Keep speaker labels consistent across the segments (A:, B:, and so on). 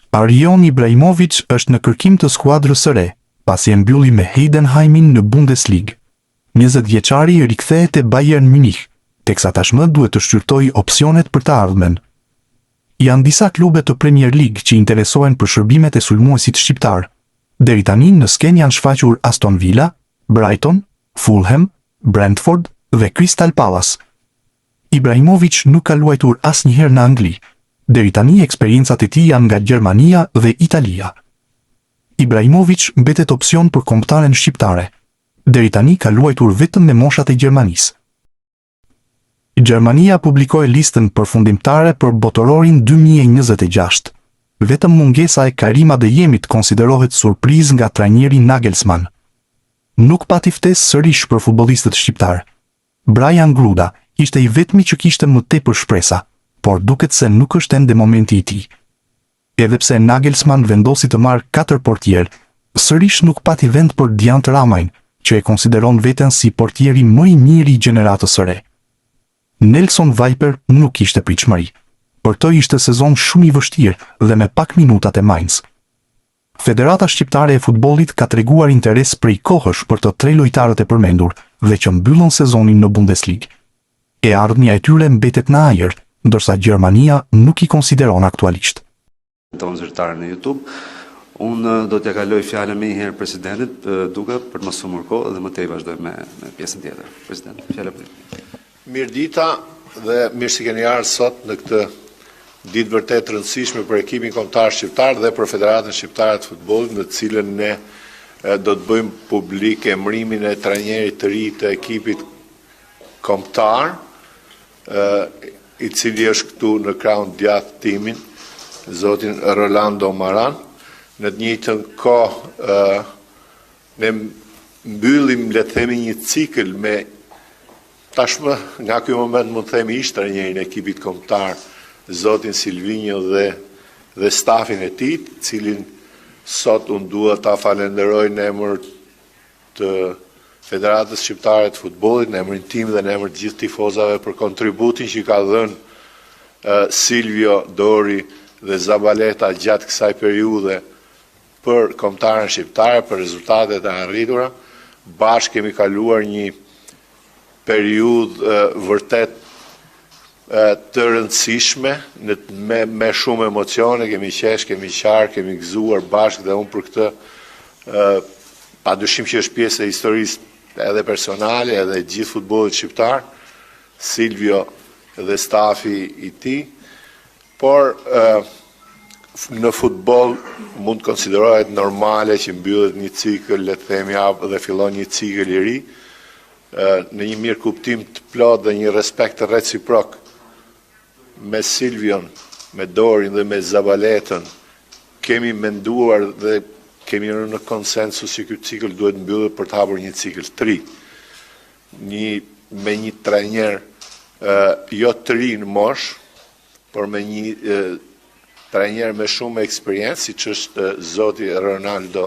A: Arjon Ibrahimović është në kërkim të skuadrës së re, pasi e mbylli me Heidenheimin në Bundesligë. 20 vjeçari rikthehet te Bayern Munich, teksa tashmë duhet të shqyrtojë opsionet për të ardhmen. Janë disa klube të Premier League që interesohen për shërbimet e sulmuesit shqiptar. Deri tani në skenë janë shfaqur Aston Villa, Brighton, Fulham, Brentford dhe Crystal Palace. Ibrahimović nuk ka luajtur asnjëherë në Angli. Deri tani eksperiencat e tij janë nga Gjermania dhe Italia. Ibrahimović mbetet opsion për kombëtaren shqiptare. Deri tani ka luajtur vetëm me moshat e Gjermanisë. Gjermania publikoi listën përfundimtare për botërorin 2026. Vetëm mungesa e Karim Adeyemit konsiderohet surprizë nga trajneri Nagelsmann. Nuk pati ftesë sërish për futbollistët shqiptar. Brian Gruda ishte i vetmi që kishte më tepër shpresa, por duket se nuk është ende momenti i tij. Edhe pse Nagelsmann vendosi të marrë 4 portier, sërish nuk pati vend për Diant Ramajn, që e konsideron veten si portieri më i mirë i gjeneratës së re. Nelson Viper nuk kishte pritshmëri. Për të ishte sezon shumë i vështirë dhe me pak minutat e Mainz. Federata Shqiptare e Futbollit ka treguar interes prej kohësh për të 3 lojtarët e përmendur dhe që mbyllën sezonin në Bundesligë. E ardhmja e tyre mbetet në ajër, ndërsa Gjermania nuk i konsideron aktualisht.
B: Tonë zyrtarë në YouTube, unë do t'ja kaloj fjalën më një herë presidentit duke për mos humur kohë dhe më tej vazhdoj me pjesën tjetër. President, fjala për ju.
C: Mirëdita dhe mirë se keni ardhur sot në këtë ditë vërtet rëndësishme për ekipin kombëtar shqiptar dhe për Federatën Shqiptare të Futbollit, në të cilën ne do të bëjmë publik emërimin e trajnerit të ri të ekipit kombëtar, i cili është këtu në krahun djathtë timin, zotin Rolando Maran. Në të njëjtën kohë ne mbyllim, le të themi, një cikël me tashmë nga ky moment mund të themi ish trajnerin e ekipit kombëtar, zotin Silvinjo dhe stafin e tij, cilin sot unë dua ta falenderoj në emër të Federatës Shqiptare të Futbollit, në emrin tim dhe në emër të gjithë tifozave për kontributin që ka dhënë Silvio, Dori dhe Zabaleta gjatë kësaj periudhe për kombëtaren shqiptare, për rezultatet e arritura. Bashkë kemi kaluar një periudhë vërtet të rëndësishme, me shumë emocione, kemi qesh, kemi qarë, kemi gëzuar bashkë dhe unë për këtë padyshim që është pjesë e historisë edhe personale, edhe gjithë futbollit shqiptar, Silvio dhe stafi i tij, por në futboll mund të konsiderohet normale që mbyllet një cikël, le të themi, dhe fillon një cikël i ri, në një mirë kuptim të plot dhe një respekt të reciprok me Silvion, me Dorin dhe me Zabaletën. Kemi menduar dhe kemi rënë në konsensus që ky cikël duhet mbyllet për të hapur një cikël të ri. Me një trajner jo të ri në mosh, por me një trajner me shumë eksperiencë, siç është zoti Ronaldo.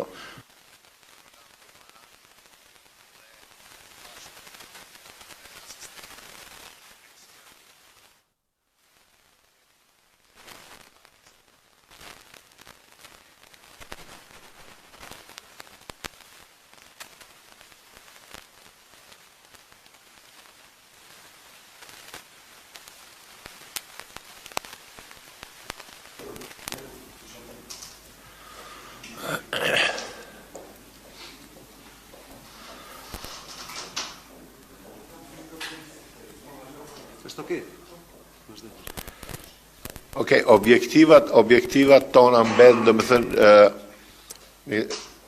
C: Okej, objektivat tona mbeten, domethënë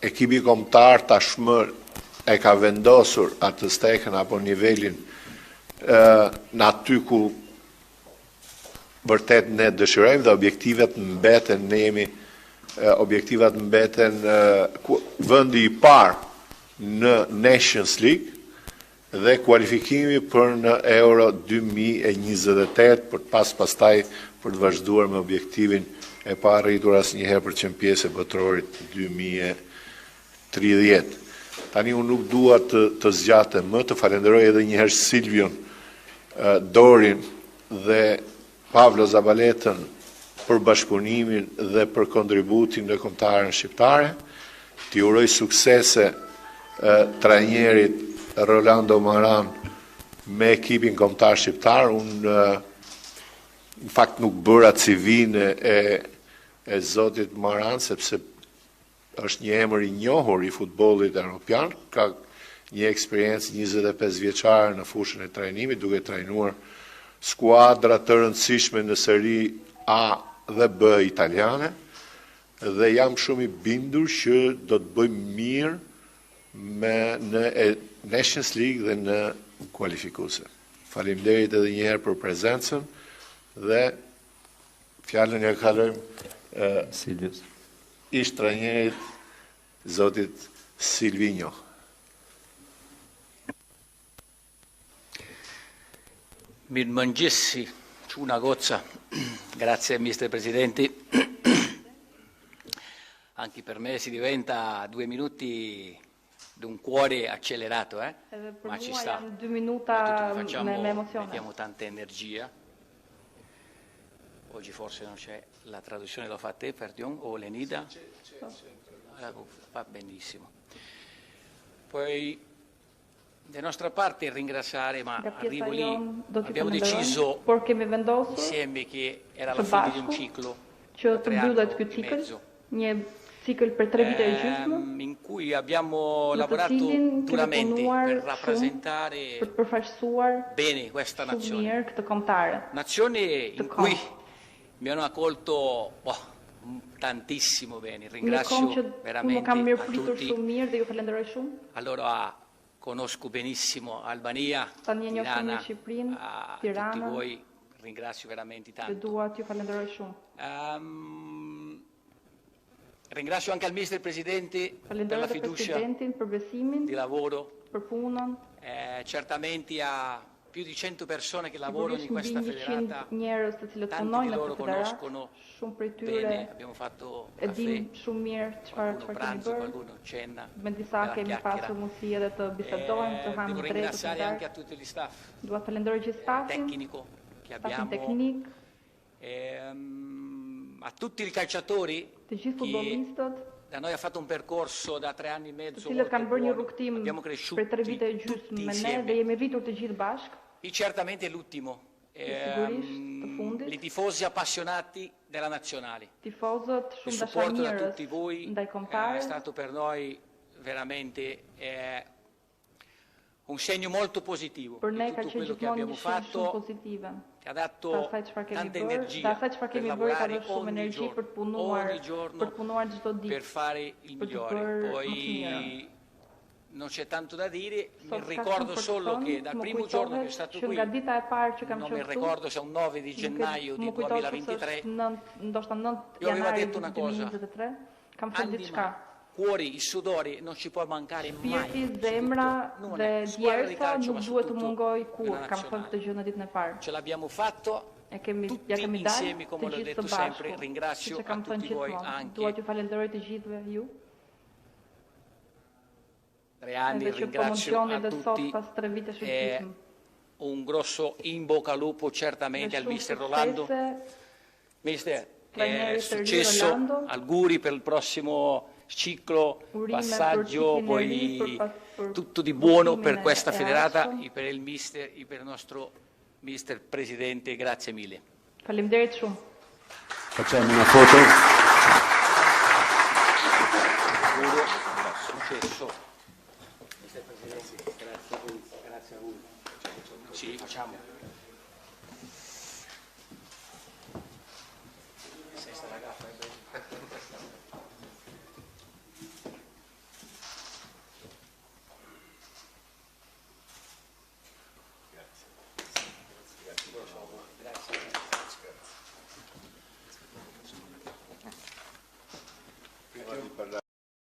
C: ekipi kombëtar tashmë e ka vendosur atë stekën apo nivelin në aty ku vërtet ne dëshirojmë, dhe objektivat mbeten, ne jemi objektivat mbeten vendi i parë në Nations League dhe kualifikimi për në Euro 2028 për pastaj për të vazhduar me objektivin e pa arritur asnjëherë për çempionse botërorit 2030. Tani unë nuk dua të zgjatem më, të falenderoj edhe një herë Silvion, Dorin dhe Pavlo Zabaletën për bashkëpunimin dhe për kontributin në kombëtarën shqiptare. T'i uroj suksese trajnerit Rolando Maran me ekipin kombëtar shqiptar. Unë në fakt nuk bëra CV-n e zotit Maran, sepse është një emër i njohur i futbollit evropian, ka një eksperiencë 25 vjeçare në fushën e trajnimit, duke trajnuar skuadra të rëndësishme në seri A dhe B italiane, dhe jam shumë i bindur që do të bëjmë mirë në Nations League dhe në kualifikuese. Faleminderit edhe një herë për prezencën dhe fjalën ja kalojmë ish trajnerit zotit Silvinho.
D: Mirëmëngjesi, Çuna Goccia, grazie Mr. Presidente. Anche per me si diventa 2 minuti di un cuore accelerato, ma ci sta.
E: 2 minuta me emozione.
D: Mettiamo tanta energia. Oggi forse non c'è la traduzione, lo fa te, perdon, o Lenida? Va benissimo. Poi da nostra parte ringraziare, ma arrivo lì, abbiamo deciso insieme che era la fine di un ciclo,
E: që të mbyllet ky cikël, një cikël për 3 vite e gjysmë,
D: in cui abbiamo lavorato duramente per rappresentare bene questa nazione. Nazione in cui mi hanno accolto tantissimo bene, ringrazio veramente a tutti. Allora conosco benissimo Albania, Tirana, a tutti voi ringrazio veramente tanto. Ringrazio anche al Mister Presidente per la fiducia di lavoro, certamente a più di 100 persone che lavorano in questa federata, tanti di loro conoscono bene, abbiamo fatto caffè, qualcuno pranzo, qualcuno cena, devo ringraziare anche a tutti gli staff tecnico che abbiamo, a tutti i calciatori che da noi ha fatto un percorso da 3 anni e mezzo molto buono, abbiamo cresciuto tutti insieme. E certamente l'ultimo, i tifosi appassionati della nazionale. Il supporto da tutti voi è stato per noi veramente un segno molto positivo di tutto quello che abbiamo fatto, che ha dato tanta energia per lavorare ogni giorno per fare il migliore. Poi non c'è tanto da dire, mi ricordo solo che dal primo giorno che è stato qui, non mi ricordo se è un 9 di gennaio di 2023, io avevo detto una cosa, anima, cuori, il sudore non ci può mancare mai, squadra di calcio ma soprattutto una nazionale. Ce l'abbiamo fatto tutti insieme, come l'ho detto sempre, ringrazio a tutti voi anche. 3 anni, ringrazio a tutti, un grosso in bocca al lupo certamente al Mister Rolando. Mister, successo, auguri per il prossimo ciclo, passaggio, poi tutto di buono per questa federata e per il Mister e per il nostro Mister Presidente, grazie mille.
B: Facciamo una foto.
D: Successo. Grazie a voi. Sì, facciamo. Sei stata gaffa,